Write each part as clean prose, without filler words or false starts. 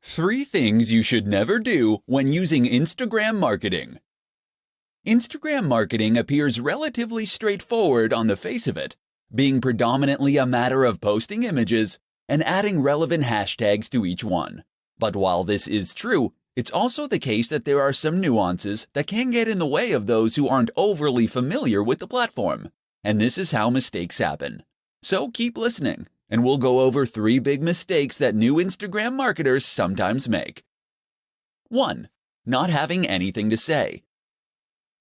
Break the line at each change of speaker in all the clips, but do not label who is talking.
3 things you should never do when using Instagram marketing. Instagram marketing appears relatively straightforward on the face of it, being predominantly a matter of posting images and adding relevant hashtags to each one. But while this is true, it's also the case that there are some nuances that can get in the way of those who aren't overly familiar with the platform. And this is how mistakes happen. So keep listening, and we'll go over 3 big mistakes that new Instagram marketers sometimes make. 1. Not having anything to say.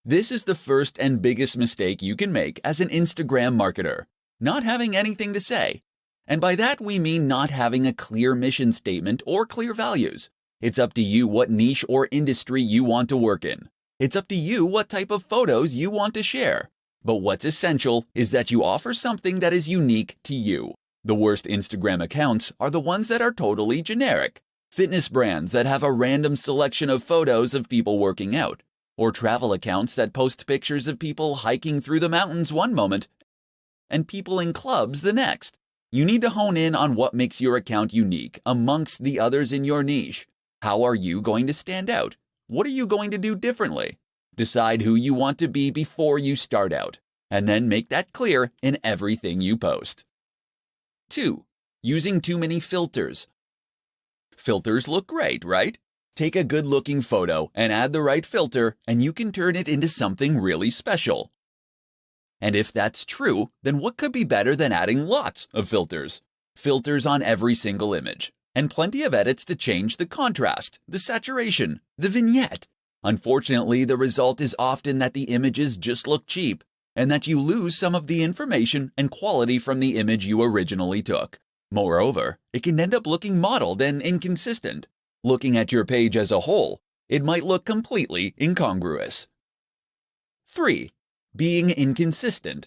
This is the first and biggest mistake you can make as an Instagram marketer, not having anything to say. And by that we mean not having a clear mission statement or clear values. It's up to you what niche or industry you want to work in. It's up to you what type of photos you want to share. But what's essential is that you offer something that is unique to you. The worst Instagram accounts are the ones that are totally generic. Fitness brands that have a random selection of photos of people working out, or travel accounts that post pictures of people hiking through the mountains one moment and people in clubs the next. You need to hone in on what makes your account unique amongst the others in your niche. How are you going to stand out? What are you going to do differently? Decide who you want to be before you start out, and then make that clear in everything you post. 2. Using too many filters. Filters look great, right? Take a good-looking photo and add the right filter, and you can turn it into something really special. And if that's true, then what could be better than adding lots of filters? Filters on every single image, and plenty of edits to change the contrast, the saturation, the vignette. Unfortunately, the result is often that the images just look cheap, and that you lose some of the information and quality from the image you originally took. Moreover, it can end up looking mottled and inconsistent. Looking at your page as a whole, it might look completely incongruous. 3. Being inconsistent.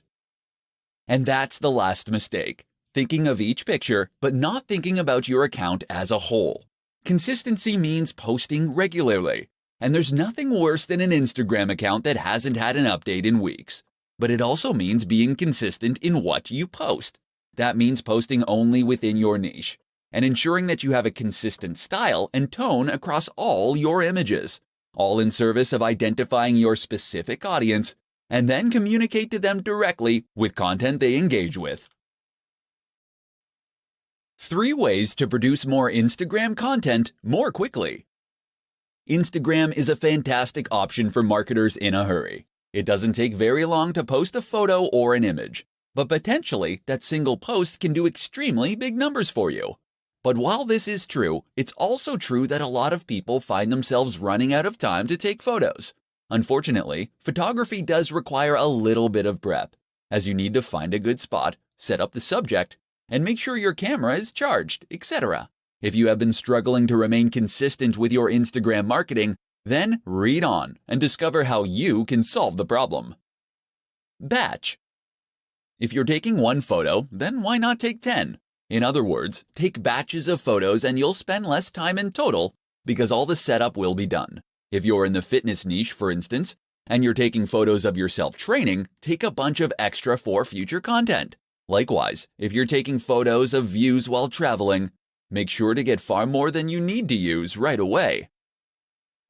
And that's the last mistake. Thinking of each picture, but not thinking about your account as a whole. Consistency means posting regularly, and there's nothing worse than an Instagram account that hasn't had an update in weeks. But it also means being consistent in what you post. That means posting only within your niche, and ensuring that you have a consistent style and tone across all your images, all in service of identifying your specific audience, and then communicate to them directly with content they engage with. 3 ways to produce more Instagram content more quickly. Instagram is a fantastic option for marketers in a hurry. It doesn't take very long to post a photo or an image, but potentially that single post can do extremely big numbers for you. But while this is true, it's also true that a lot of people find themselves running out of time to take photos. Unfortunately, photography does require a little bit of prep, as you need to find a good spot, set up the subject, and make sure your camera is charged, etc. If you have been struggling to remain consistent with your Instagram marketing, then read on and discover how you can solve the problem. Batch. If you're taking 1 photo, then why not take 10? In other words, take batches of photos and you'll spend less time in total because all the setup will be done. If you're in the fitness niche, for instance, and you're taking photos of yourself training, take a bunch of extra for future content. Likewise, if you're taking photos of views while traveling, make sure to get far more than you need to use right away.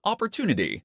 Opportunity.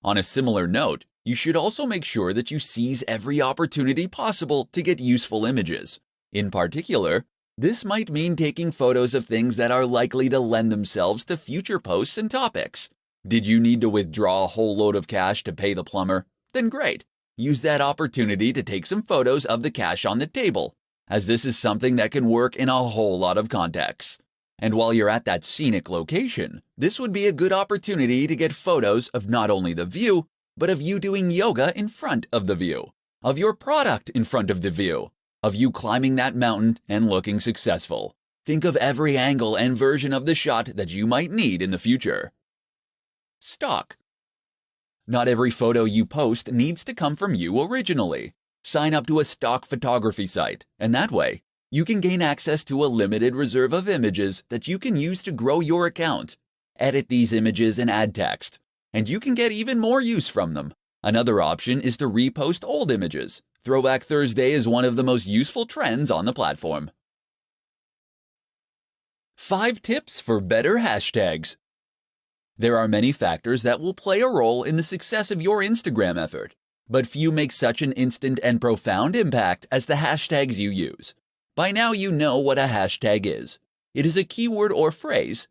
On a similar note, you should also make sure that you seize every opportunity possible to get useful images. In particular, this might mean taking photos of things that are likely to lend themselves to future posts and topics. Did you need to withdraw a whole load of cash to pay the plumber? Then great. Use that opportunity to take some photos of the cash on the table, as this is something that can work in a whole lot of contexts. And while you're at that scenic location, this would be a good opportunity to get photos of not only the view, but of you doing yoga in front of the view, of your product in front of the view, of you climbing that mountain and looking successful. Think of every angle and version of the shot that you might need in the future. Stock. Not every photo you post needs to come from you originally. Sign up to a stock photography site, and that way, you can gain access to a limited reserve of images that you can use to grow your account. Edit these images and add text, and you can get even more use from them. Another option is to repost old images. Throwback Thursday is one of the most useful trends on the platform. 5 tips for better hashtags. There are many factors that will play a role in the success of your Instagram effort, but few make such an instant and profound impact as the hashtags you use. By now you know what a hashtag is. It is a keyword or phrase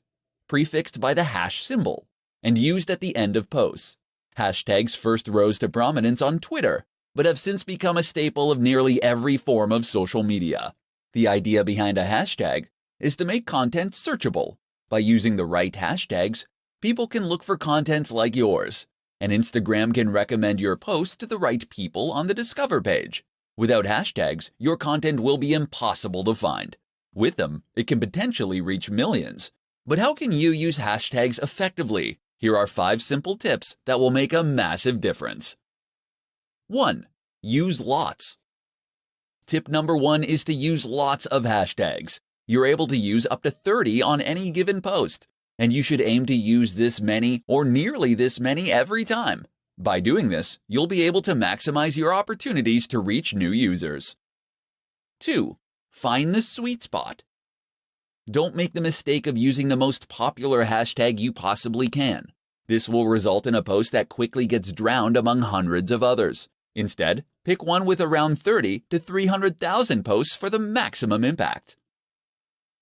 prefixed by the hash symbol and used at the end of posts. Hashtags first rose to prominence on Twitter, but have since become a staple of nearly every form of social media. The idea behind a hashtag is to make content searchable. By using the right hashtags, people can look for content like yours, and Instagram can recommend your post to the right people on the Discover page. Without hashtags, your content will be impossible to find. With them, it can potentially reach millions. But how can you use hashtags effectively? Here are 5 simple tips that will make a massive difference. 1. Use lots. Tip number 1 is to use lots of hashtags. You're able to use up to 30 on any given post, and you should aim to use this many or nearly this many every time. By doing this, you'll be able to maximize your opportunities to reach new users. 2. Find the sweet spot. Don't make the mistake of using the most popular hashtag you possibly can. This will result in a post that quickly gets drowned among hundreds of others. Instead, pick one with around 30 to 300,000 posts for the maximum impact.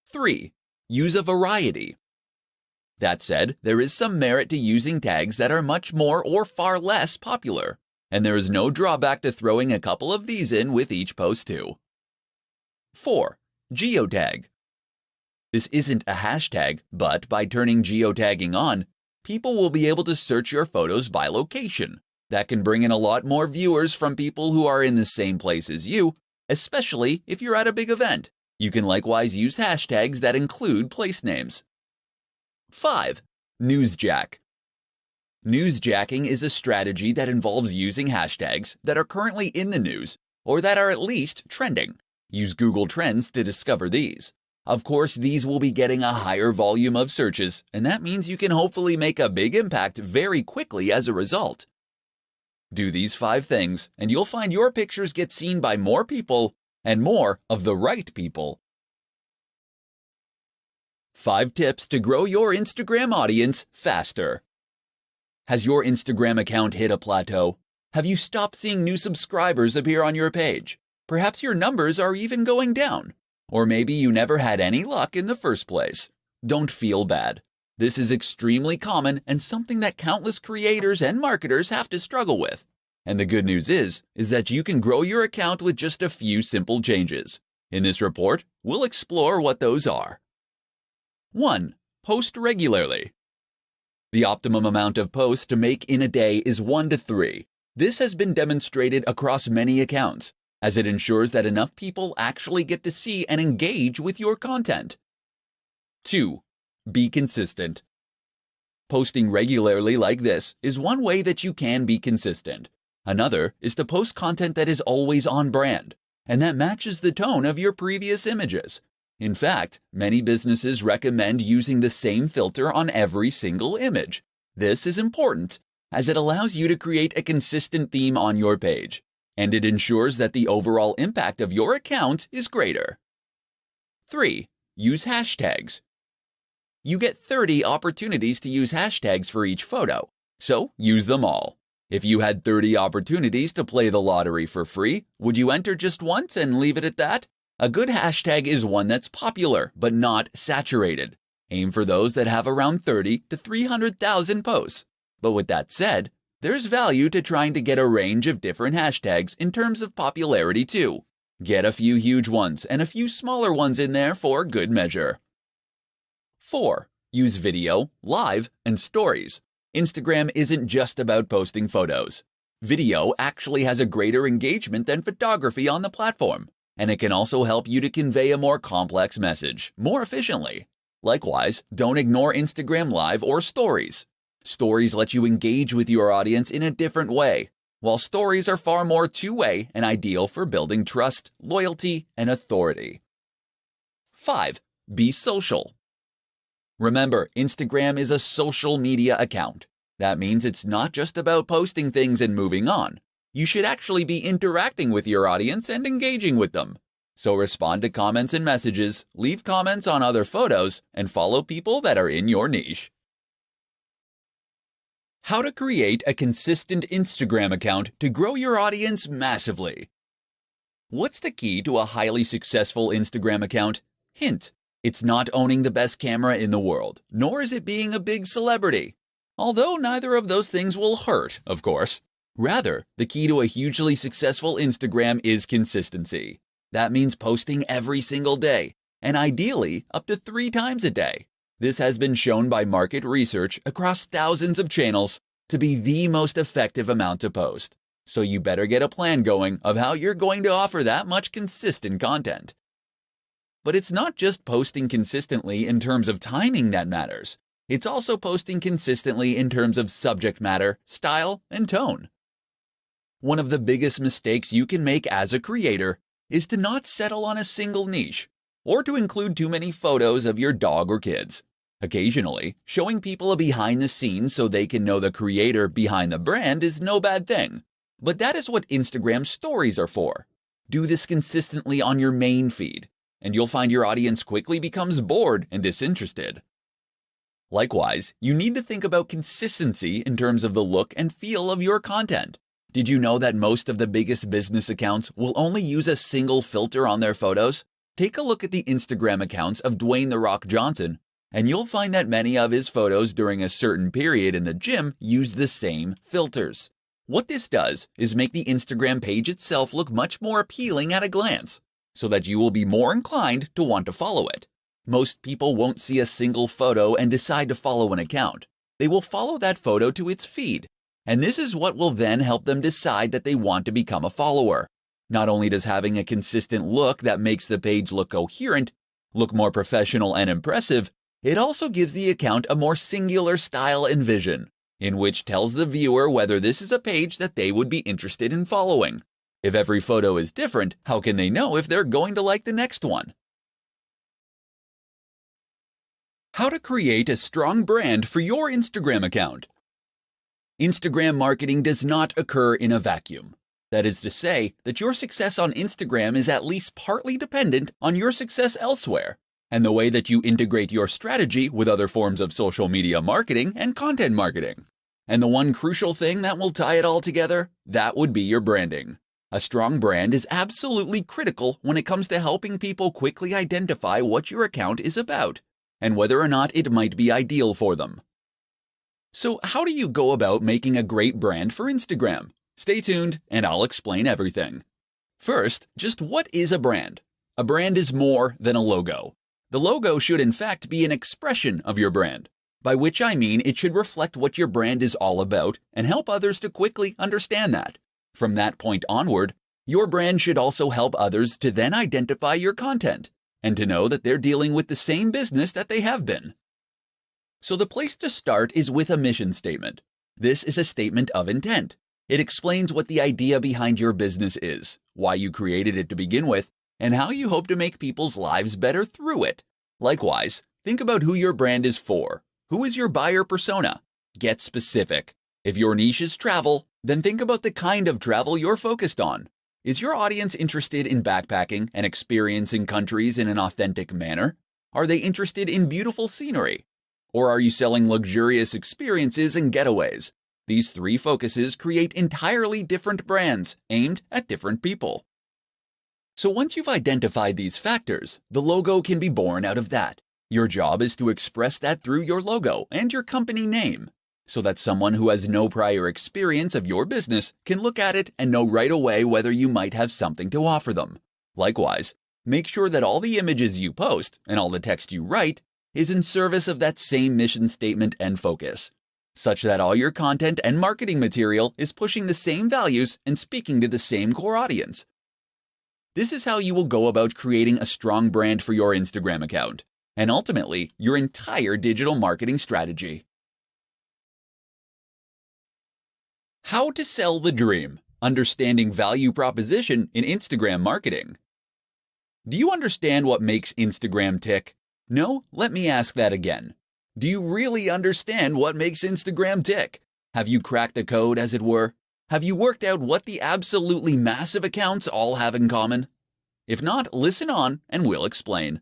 3. Use a variety. That said, there is some merit to using tags that are much more or far less popular, and there is no drawback to throwing a couple of these in with each post too. 4. Geotag. This isn't a hashtag, but by turning geotagging on, people will be able to search your photos by location. That can bring in a lot more viewers from people who are in the same place as you, especially if you're at a big event. You can likewise use hashtags that include place names. 5. Newsjack. Newsjacking is a strategy that involves using hashtags that are currently in the news or that are at least trending. Use Google Trends to discover these. Of course, these will be getting a higher volume of searches, and that means you can hopefully make a big impact very quickly as a result. Do these 5 things, and you'll find your pictures get seen by more people and more of the right people. 5 tips to grow your Instagram audience faster. Has your Instagram account hit a plateau? Have you stopped seeing new subscribers appear on your page? Perhaps your numbers are even going down. Or maybe you never had any luck in the first place. Don't feel bad. This is extremely common and something that countless creators and marketers have to struggle with. And the good news is that you can grow your account with just a few simple changes. In this report, we'll explore what those are. 1. Post regularly. The optimum amount of posts to make in a day is 1 to 3. This has been demonstrated across many accounts, as it ensures that enough people actually get to see and engage with your content. 2. Be consistent. Posting regularly like this is one way that you can be consistent. Another is to post content that is always on brand, and that matches the tone of your previous images. In fact, many businesses recommend using the same filter on every single image. This is important, as it allows you to create a consistent theme on your page, and it ensures that the overall impact of your account is greater. 3. Use hashtags. You get 30 opportunities to use hashtags for each photo, so use them all. If you had 30 opportunities to play the lottery for free, would you enter just once and leave it at that? A good hashtag is one that's popular but not saturated. Aim for those that have around 30 to 300,000 posts. But with that said, there's value to trying to get a range of different hashtags in terms of popularity too. Get a few huge ones and a few smaller ones in there for good measure. 4. Use video, live, and stories. Instagram isn't just about posting photos. Video actually has a greater engagement than photography on the platform, and it can also help you to convey a more complex message more efficiently. Likewise, don't ignore Instagram Live or Stories. Stories let you engage with your audience in a different way, while stories are far more two-way and ideal for building trust, loyalty, and authority. 5. Be social. Remember, Instagram is a social media account. That means it's not just about posting things and moving on. You should actually be interacting with your audience and engaging with them. So respond to comments and messages, leave comments on other photos, and follow people that are in your niche. How to create a consistent Instagram account to grow your audience massively. What's the key to a highly successful Instagram account? Hint: it's not owning the best camera in the world, nor is it being a big celebrity. Although neither of those things will hurt, of course. Rather, the key to a hugely successful Instagram is consistency. That means posting every single day, and ideally up to 3 times a day. This has been shown by market research across thousands of channels to be the most effective amount to post. So you better get a plan going of how you're going to offer that much consistent content. But it's not just posting consistently in terms of timing that matters. It's also posting consistently in terms of subject matter, style, and tone. One of the biggest mistakes you can make as a creator is to not settle on a single niche, or to include too many photos of your dog or kids. Occasionally, showing people a behind the scenes so they can know the creator behind the brand is no bad thing. But that is what Instagram stories are for. Do this consistently on your main feed, and you'll find your audience quickly becomes bored and disinterested. Likewise, you need to think about consistency in terms of the look and feel of your content. Did you know that most of the biggest business accounts will only use a single filter on their photos? Take a look at the Instagram accounts of Dwayne "The Rock" Johnson, and you'll find that many of his photos during a certain period in the gym use the same filters. What this does is make the Instagram page itself look much more appealing at a glance, so that you will be more inclined to want to follow it. Most people won't see a single photo and decide to follow an account. They will follow that photo to its feed, and this is what will then help them decide that they want to become a follower. Not only does having a consistent look that makes the page look coherent, look more professional and impressive, it also gives the account a more singular style and vision, in which tells the viewer whether this is a page that they would be interested in following. If every photo is different, how can they know if they're going to like the next one? How to create a strong brand for your Instagram account. Instagram marketing does not occur in a vacuum. That is to say that your success on Instagram is at least partly dependent on your success elsewhere, and the way that you integrate your strategy with other forms of social media marketing and content marketing. And the one crucial thing that will tie it all together, that would be your branding. A strong brand is absolutely critical when it comes to helping people quickly identify what your account is about, and whether or not it might be ideal for them. So how do you go about making a great brand for Instagram? Stay tuned and I'll explain everything. First, just what is a brand? A brand is more than a logo. The logo should in fact be an expression of your brand, by which I mean it should reflect what your brand is all about and help others to quickly understand that. From that point onward, your brand should also help others to then identify your content and to know that they're dealing with the same business that they have been. So the place to start is with a mission statement. This is a statement of intent. It explains what the idea behind your business is, why you created it to begin with, and how you hope to make people's lives better through it. Likewise, think about who your brand is for. Who is your buyer persona? Get specific. If your niche is travel, then think about the kind of travel you're focused on. Is your audience interested in backpacking and experiencing countries in an authentic manner? Are they interested in beautiful scenery? Or are you selling luxurious experiences and getaways? These 3 focuses create entirely different brands aimed at different people. So once you've identified these factors, the logo can be born out of that. Your job is to express that through your logo and your company name, so that someone who has no prior experience of your business can look at it and know right away whether you might have something to offer them. Likewise, make sure that all the images you post and all the text you write is in service of that same mission statement and focus, such that all your content and marketing material is pushing the same values and speaking to the same core audience. This is how you will go about creating a strong brand for your Instagram account, and ultimately, your entire digital marketing strategy. How to sell the dream. Understanding value proposition in Instagram marketing. Do you understand what makes Instagram tick? No? Let me ask that again. Do you really understand what makes Instagram tick? Have you cracked the code, as it were? Have you worked out what the absolutely massive accounts all have in common? If not, listen on and we'll explain.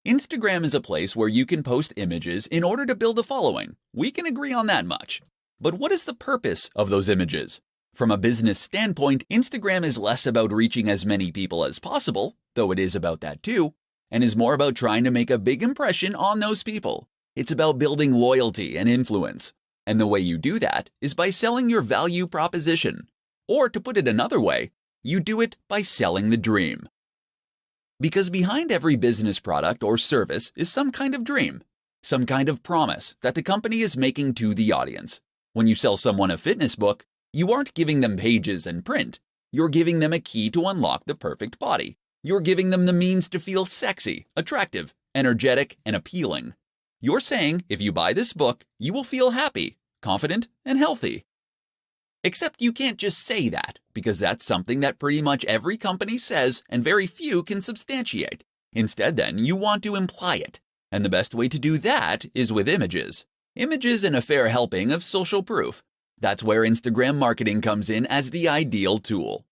Instagram is a place where you can post images in order to build a following. We can agree on that much. But what is the purpose of those images? From a business standpoint, Instagram is less about reaching as many people as possible, though it is about that too, and is more about trying to make a big impression on those people. It's about building loyalty and influence. And the way you do that is by selling your value proposition. Or to put it another way, you do it by selling the dream. Because behind every business product or service is some kind of dream, some kind of promise that the company is making to the audience. When you sell someone a fitness book, you aren't giving them pages and print. You're giving them a key to unlock the perfect body. You're giving them the means to feel sexy, attractive, energetic, and appealing. You're saying if you buy this book, you will feel happy, confident, and healthy. Except you can't just say that, because that's something that pretty much every company says and very few can substantiate. Instead, then, you want to imply it. And the best way to do that is with images. Images and a fair helping of social proof. That's where Instagram marketing comes in as the ideal tool.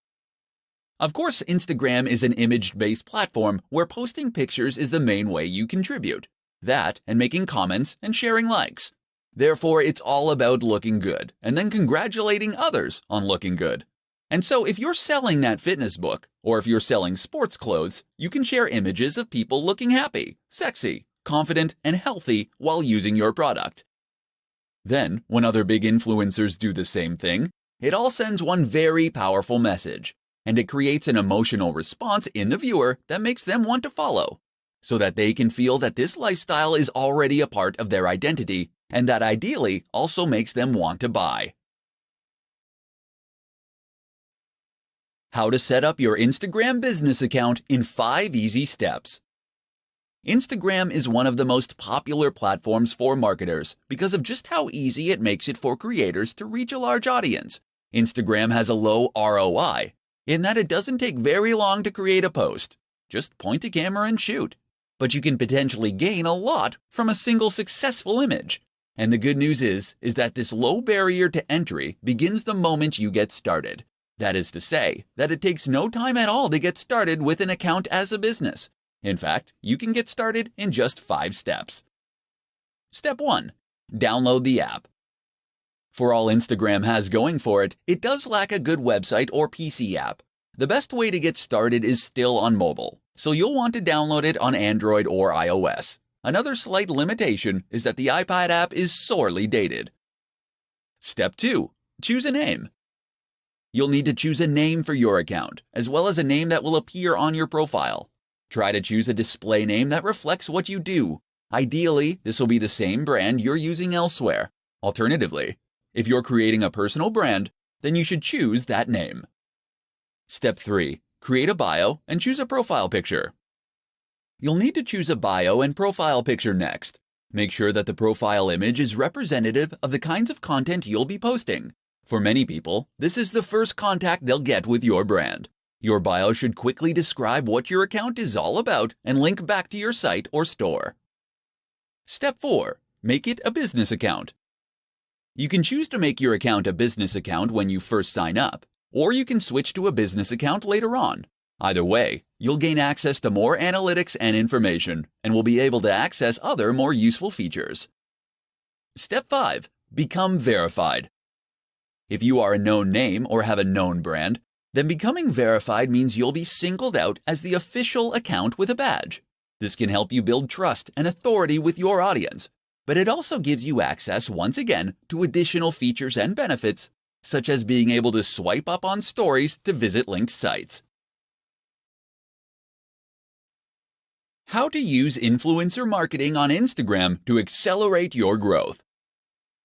Of course, Instagram is an image-based platform where posting pictures is the main way you contribute. That and making comments and sharing likes. Therefore, it's all about looking good and then congratulating others on looking good. And so if you're selling that fitness book, or if you're selling sports clothes, you can share images of people looking happy, sexy, confident, and healthy while using your product. Then, when other big influencers do the same thing, it all sends one very powerful message, and it creates an emotional response in the viewer that makes them want to follow, so that they can feel that this lifestyle is already a part of their identity, and that ideally also makes them want to buy. How to set up your Instagram business account in 5 easy steps. Instagram is one of the most popular platforms for marketers because of just how easy it makes it for creators to reach a large audience. Instagram has a low ROI, in that it doesn't take very long to create a post. Just point a camera and shoot. But you can potentially gain a lot from a single successful image. And the good news is that this low barrier to entry begins the moment you get started. That is to say, that it takes no time at all to get started with an account as a business. In fact, you can get started in just 5 steps. Step 1. Download the app. For all Instagram has going for it, it does lack a good website or PC app. The best way to get started is still on mobile, so you'll want to download it on Android or iOS. Another slight limitation is that the iPad app is sorely dated. Step 2. Choose a name. You'll need to choose a name for your account, as well as a name that will appear on your profile. Try to choose a display name that reflects what you do. Ideally, this will be the same brand you're using elsewhere. Alternatively, if you're creating a personal brand, then you should choose that name. Step 3. Create a bio and choose a profile picture. You'll need to choose a bio and profile picture next. Make sure that the profile image is representative of the kinds of content you'll be posting. For many people, this is the first contact they'll get with your brand. Your bio should quickly describe what your account is all about and link back to your site or store. Step 4. Make it a business account. You can choose to make your account a business account when you first sign up, or you can switch to a business account later on. Either way, you'll gain access to more analytics and information, and will be able to access other more useful features. Step 5. Become verified. If you are a known name or have a known brand, then becoming verified means you'll be singled out as the official account with a badge. This can help you build trust and authority with your audience, but it also gives you access, once again, to additional features and benefits, such as being able to swipe up on stories to visit linked sites. How to use influencer marketing on Instagram to accelerate your growth.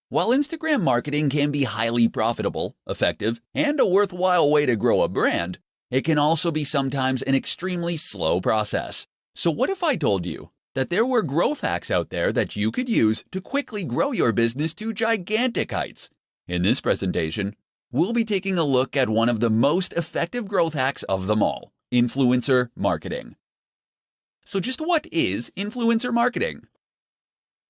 While Instagram marketing can be highly profitable, effective, and a worthwhile way to grow a brand, it can also be sometimes an extremely slow process. So what if I told you that there were growth hacks out there that you could use to quickly grow your business to gigantic heights? In this presentation, we'll be taking a look at one of the most effective growth hacks of them all, influencer marketing. So just what is influencer marketing?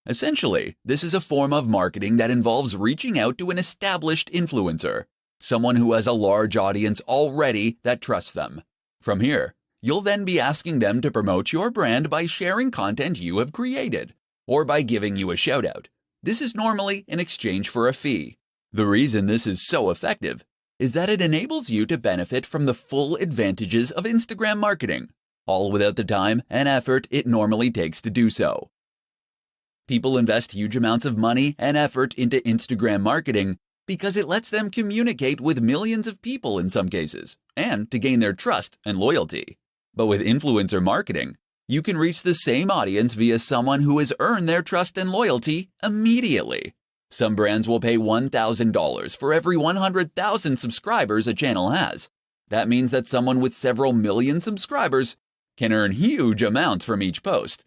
Essentially, this is a form of marketing that involves reaching out to an established influencer, someone who has a large audience already that trusts them. From here, You'll then be asking them to promote your brand by sharing content you have created, or by giving you a shout-out. This is normally in exchange for a fee. The reason this is so effective is that it enables you to benefit from the full advantages of Instagram marketing, all without the time and effort it normally takes to do so. People invest huge amounts of money and effort into Instagram marketing because it lets them communicate with millions of people in some cases, and to gain their trust and loyalty. But with influencer marketing, you can reach the same audience via someone who has earned their trust and loyalty immediately. Some brands will pay $1,000 for every 100,000 subscribers a channel has. That means that someone with several million subscribers can earn huge amounts from each post.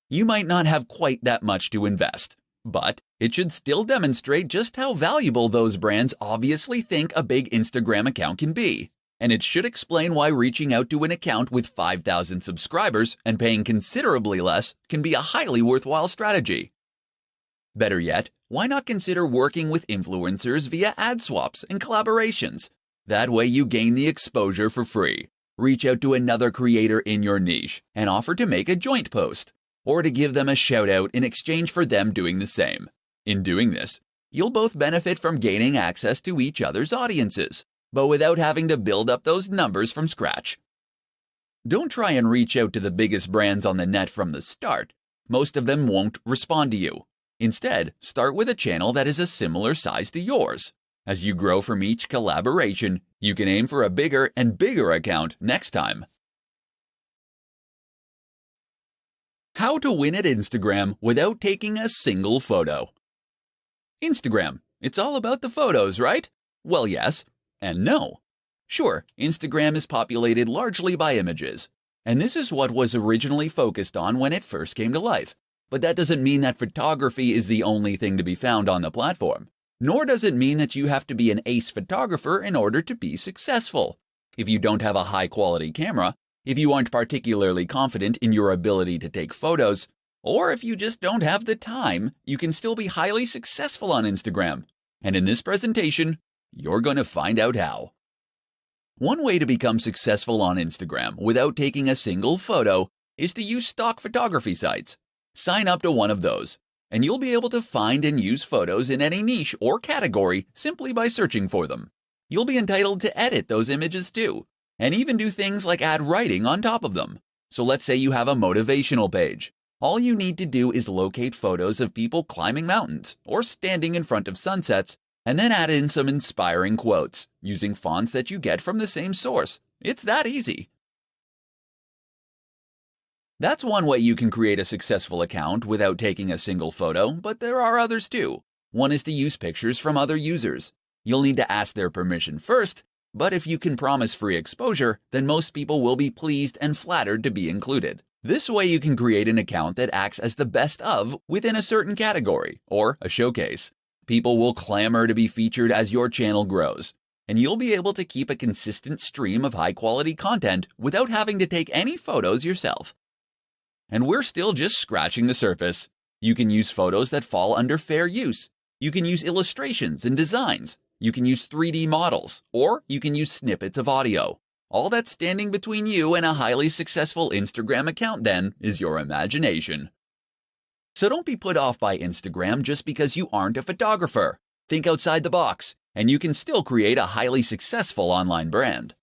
You might not have quite that much to invest, but it should still demonstrate just how valuable those brands obviously think a big Instagram account can be. And it should explain why reaching out to an account with 5,000 subscribers and paying considerably less can be a highly worthwhile strategy. Better yet, why not consider working with influencers via ad swaps and collaborations? That way you gain the exposure for free. Reach out to another creator in your niche and offer to make a joint post, or to give them a shout out in exchange for them doing the same. In doing this, you'll both benefit from gaining access to each other's audiences, but without having to build up those numbers from scratch. Don't try and reach out to the biggest brands on the net from the start. Most of them won't respond to you. Instead, start with a channel that is a similar size to yours. As you grow from each collaboration, you can aim for a bigger and bigger account next time. How to win at Instagram without taking a single photo. Instagram, it's all about the photos, right? Well, yes and no. Sure, Instagram is populated largely by images, and this is what was originally focused on when it first came to life. But that doesn't mean that photography is the only thing to be found on the platform. Nor does it mean that you have to be an ace photographer in order to be successful. If you don't have a high-quality camera, if you aren't particularly confident in your ability to take photos, or if you just don't have the time, you can still be highly successful on Instagram. And in this presentation, you're going to find out how. One way to become successful on Instagram without taking a single photo is to use stock photography sites. Sign up to one of those, and you'll be able to find and use photos in any niche or category simply by searching for them. You'll be entitled to edit those images too, and even do things like add writing on top of them. So let's say you have a motivational page. All you need to do is locate photos of people climbing mountains or standing in front of sunsets, and then add in some inspiring quotes using fonts that you get from the same source. It's that easy. That's one way you can create a successful account without taking a single photo, but there are others too. One is to use pictures from other users. You'll need to ask their permission first, but if you can promise free exposure, then most people will be pleased and flattered to be included. This way you can create an account that acts as the best of within a certain category, or a showcase. People will clamor to be featured as your channel grows, and you'll be able to keep a consistent stream of high-quality content without having to take any photos yourself. And we're still just scratching the surface. You can use photos that fall under fair use. You can use illustrations and designs. You can use 3D models, or you can use snippets of audio. All that's standing between you and a highly successful Instagram account then is your imagination. So don't be put off by Instagram just because you aren't a photographer. Think outside the box, and you can still create a highly successful online brand.